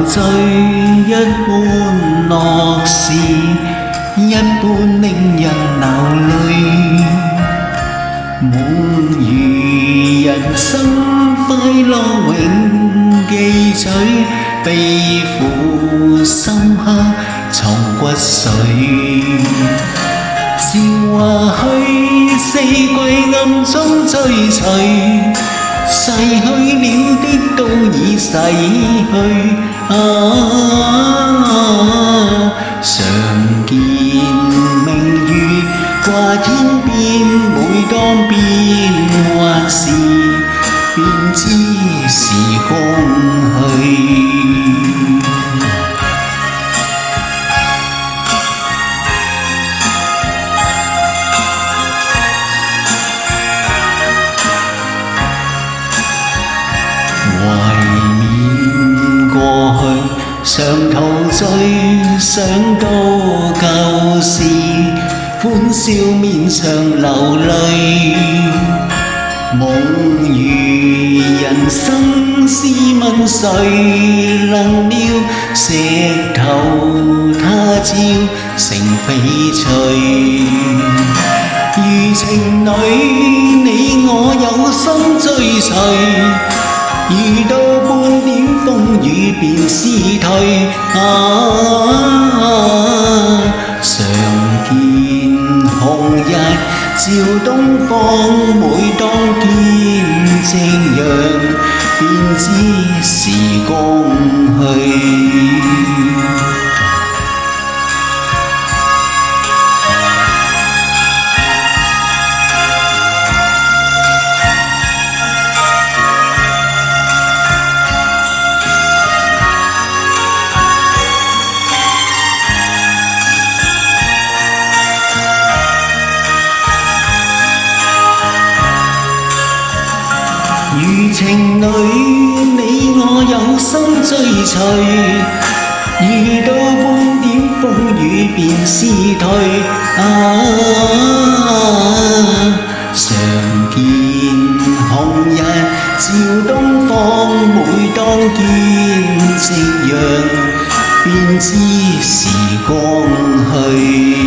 醉一般樂事，一般令人流淚。滿餘人生快樂永記取，悲苦深刻藏骨髓。韶華去，四季暗中追隨，逝去了的都已逝去。常見明月掛天邊，每當變幻時，便知時光去。懷緬過去，常陶醉，想到舊事，歡笑面上流淚。夢如人生，試問誰能料，石頭他朝成翡翠。如情侶，你我有心追隨，遇到半點風雨便思退。常見紅日照東方，每當見夕陽，便知時光去。如情侶，你我有心追隨，遇到半點風雨便思退。常見紅日照東方，每當見夕陽，便知時光去。